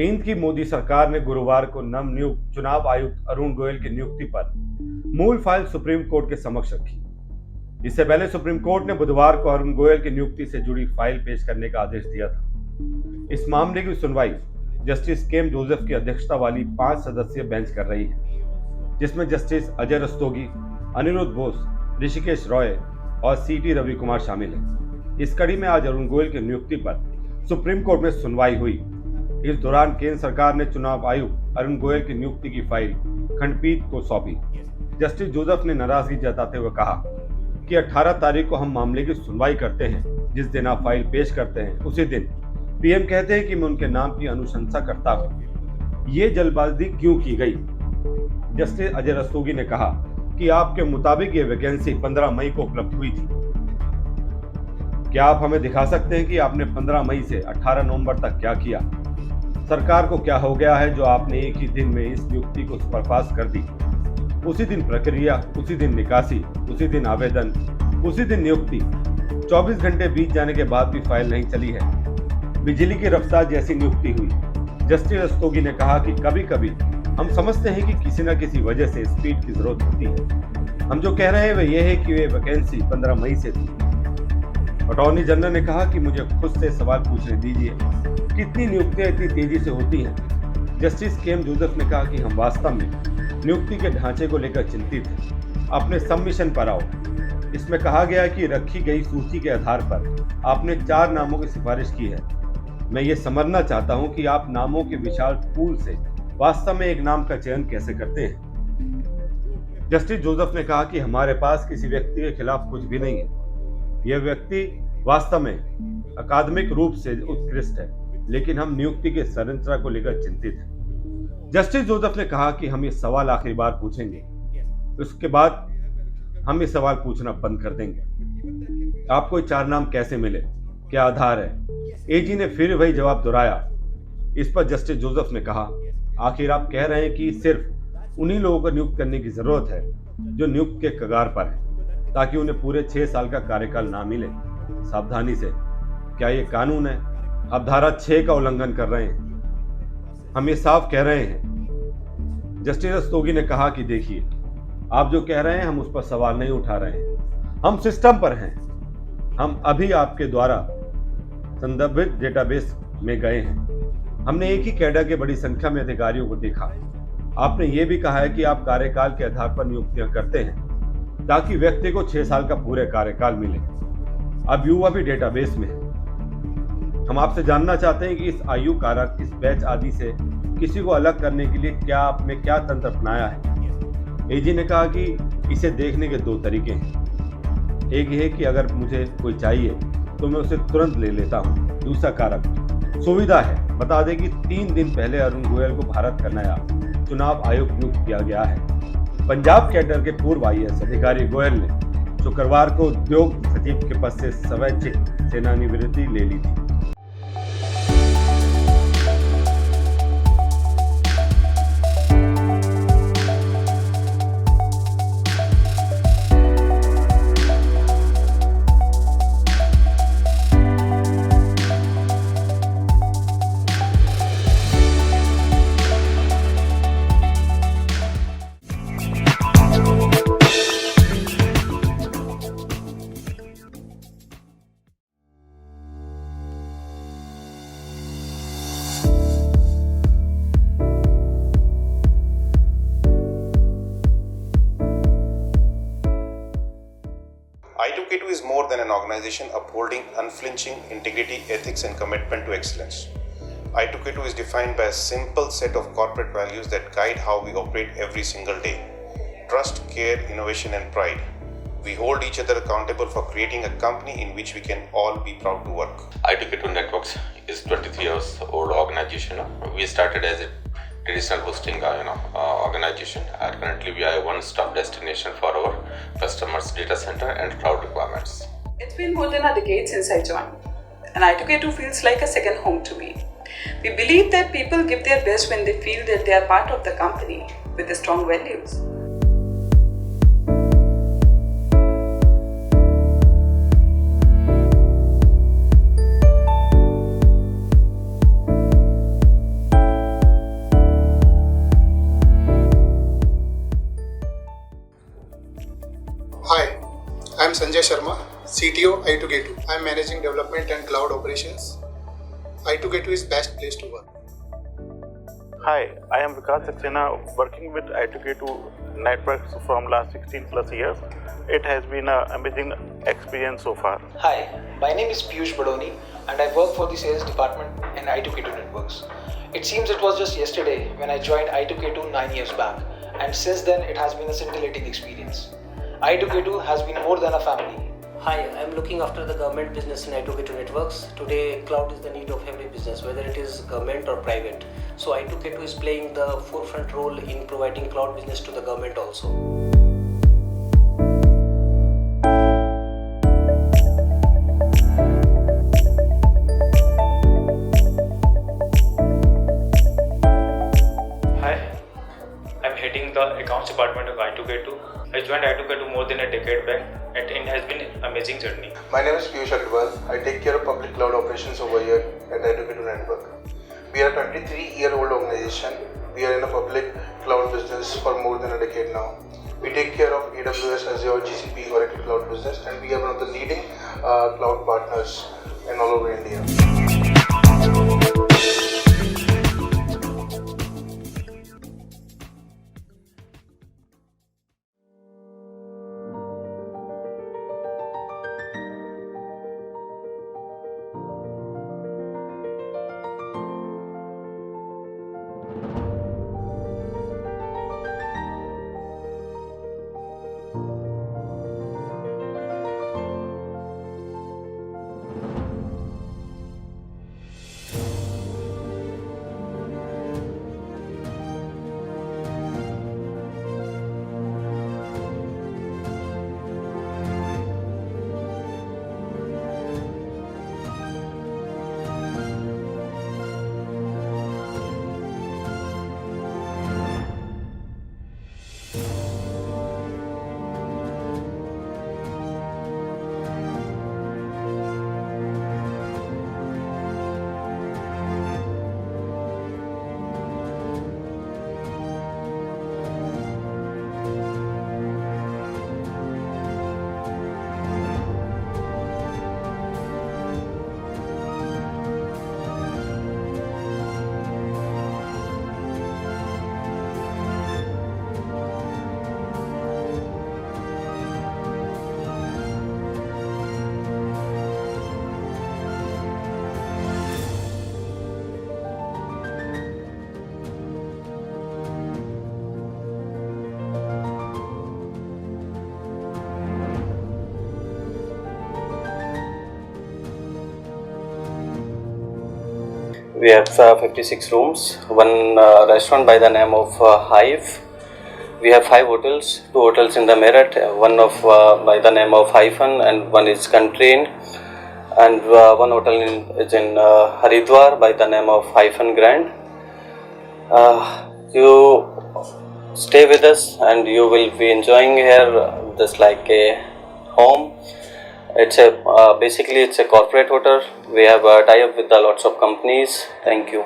केंद्र की मोदी सरकार ने गुरुवार को नवनियुक्त चुनाव आयुक्त अरुण गोयल की नियुक्ति पर मूल फाइल सुप्रीम कोर्ट के समक्ष रखी। इससे पहले सुप्रीम कोर्ट ने बुधवार को अरुण गोयल की नियुक्ति से जुड़ी फाइल पेश करने का आदेश दिया था। इस मामले की सुनवाई जस्टिस के एम जोसेफ की अध्यक्षता वाली 5 सदस्यीय बेंच कर रही है, जिसमें जस्टिस अजय रस्तोगी, अनिरुद्ध बोस, ऋषिकेश रॉय और सीटी रवि कुमार शामिल हैं। इस कड़ी में आज अरुण गोयल की नियुक्ति पर सुप्रीम कोर्ट में सुनवाई हुई। इस दौरान केंद्र सरकार ने चुनाव आयुक्त अरुण गोयल की नियुक्ति की फाइल खंडपीठ को सौंपी। जस्टिस जोसेफ ने नाराजगी जताते हुए कहा कि 18 तारीख को हम मामले की सुनवाई करते हैं। जिस दिन आप फाइल पेश करते हैं उसी दिन पीएम कहते हैं कि मैं उनके नाम की अनुशंसा करता हूं। ये जल्दबाजी क्यों की गई? जस्टिस अजय रस्तोगी ने कहा कि आपके मुताबिक ये वैकेंसी 15 मई को उपलब्ध हुई थी। क्या आप हमें दिखा सकते हैं कि आपने 15 मई से 18 नवंबर तक क्या किया? सरकार को क्या हो गया है जो आपने एक ही दिन में इस नियुक्ति को बर्खास्त कर दी? उसी दिन प्रक्रिया, उसी दिन निकासी, उसी दिन आवेदन, उसी दिन नियुक्ति। 24 घंटे बीत जाने के बाद भी फाइल नहीं चली है। बिजली की रफ्तार जैसी नियुक्ति हुई। जस्टिस रस्तोगी ने कहा कि कभी कभी हम समझते हैं कि किसी न किसी वजह से स्पीड की जरूरत होती है। हम जो कह रहे हैं वह यह है कि वे वैकेंसी 15 मई से थी। अटॉर्नी जनरल ने कहा कि मुझे खुद से सवाल पूछने दीजिए, कितनी नियुक्तियां इतनी तेजी से होती हैं? जस्टिस के एम जोसेफ ने कहा कि हम वास्तव में नियुक्ति के ढांचे को लेकर चिंतित हैं। अपने सबमिशन पर आओ। इसमें कहा गया है कि रखी गई सूची के आधार पर आपने 4 नामों की सिफारिश की है। मैं ये समझना चाहता हूं कि आप नामों के विशाल पूल से वास्तव में एक नाम का चयन कैसे करते हैं। जस्टिस जोसेफ ने कहा कि हमारे पास किसी व्यक्ति के खिलाफ कुछ भी नहीं है। यह व्यक्ति वास्तव में अकादमिक रूप से उत्कृष्ट है, लेकिन हम नियुक्ति के संरचना को लेकर चिंतित हैं। जस्टिस जोसेफ ने कहा कि हम ये सवाल आखिरी बार पूछेंगे, उसके बाद हम ये सवाल पूछना बंद कर देंगे। आपको 4 नाम कैसे मिले? क्या आधार है? एजी ने फिर वही जवाब दोहराया। इस पर जस्टिस जोसेफ ने कहा, आखिर आप कह रहे हैं कि सिर्फ उन्हीं लोगों को नियुक्त करने की जरूरत है जो नियुक्त के कगार पर है, ताकि उन्हें पूरे 6 साल का कार्यकाल ना मिले। सावधानी से, क्या ये कानून है? आप धारा 6 का उल्लंघन कर रहे हैं। हम ये साफ कह रहे हैं। जस्टिस रस्तोगी ने कहा कि देखिए, आप जो कह रहे हैं हम उस पर सवाल नहीं उठा रहे हैं। हम सिस्टम पर हैं। हम अभी आपके द्वारा संदर्भित डेटाबेस में गए हैं। हमने एक ही कैडर के बड़ी संख्या में अधिकारियों को देखा। आपने ये भी कहा है कि आप कार्यकाल के आधार पर नियुक्तियां करते हैं ताकि व्यक्ति को 6 साल का पूरे कार्यकाल मिले। अब युवा भी डेटाबेस में है। हम आपसे जानना चाहते हैं कि इस आयु कारक, इस बैच आदि से किसी को अलग करने के लिए क्या आपने क्या तंत्र अपनाया है? एजी ने कहा कि इसे देखने के 2 तरीके हैं। एक ये है कि अगर मुझे कोई चाहिए तो मैं उसे तुरंत ले लेता हूँ। दूसरा कारक सुविधा है। बता दें कि 3 दिन पहले अरुण गोयल को भारत का नया चुनाव आयुक्त नियुक्त किया गया है। पंजाब कैडर के पूर्व IAS अधिकारी गोयल ने शुक्रवार को उद्योग सचिव के पद से स्वैच्छिक सेवानिवृत्ति ले ली थी। I2K2 is more than an organization upholding unflinching integrity, ethics, and commitment to excellence. I2K2 is defined by a simple set of corporate values that guide how we operate every single day: trust, care, innovation, and pride. We hold each other accountable for creating a company in which we can all be proud to work. I2K2 Networks is 23 years old organization. We started as a traditional hosting organization, and currently we are a one-stop destination for our customers' data center and cloud requirements. It's been more than a decade since I joined, and I2K2 feels like a second home to me. We believe that people give their best when they feel that they are part of the company with the strong values. I am Sanjay Sharma, CTO i2K2. I am managing development and cloud operations. i2K2 is best place to work. Hi, I am Vikas Saxena, working with i2K2 networks from last 16 plus years. It has been an amazing experience so far. Hi, my name is Piyush Badoni and I work for the sales department in i2K2 Networks. It seems it was just yesterday when I joined i2K2 9 years back, and since then it has been a scintillating experience. i2K2 has been more than a family. Hi, I am looking after the government business in i2K2 Networks. Today, cloud is the need of every business, whether it is government or private. So i2K2 is playing the forefront role in providing cloud business to the government also. Hi, I'm heading the accounts department of i2K2. I joined i2K2 more than a decade back, and it has been an amazing journey. My name is Piyush Agarwal. I take care of public cloud operations over here at i2K2 Network. We are a 23-year-old organization. We are in a public cloud business for more than a decade now. We take care of AWS, Azure, GCP, Oracle Cloud business, and we are one of the leading cloud partners in all over India. We have 56 rooms, one restaurant by the name of Hive. We have 5 hotels, 2 hotels in the Meerut, one by the name of Hyphen, and one is Country Inn, and one hotel is in Haridwar by the name of Hyphen Grand. You stay with us and you will be enjoying here just like a home. It's a basically it's a corporate hotel. We have a tie-up with lots of companies. Thank you.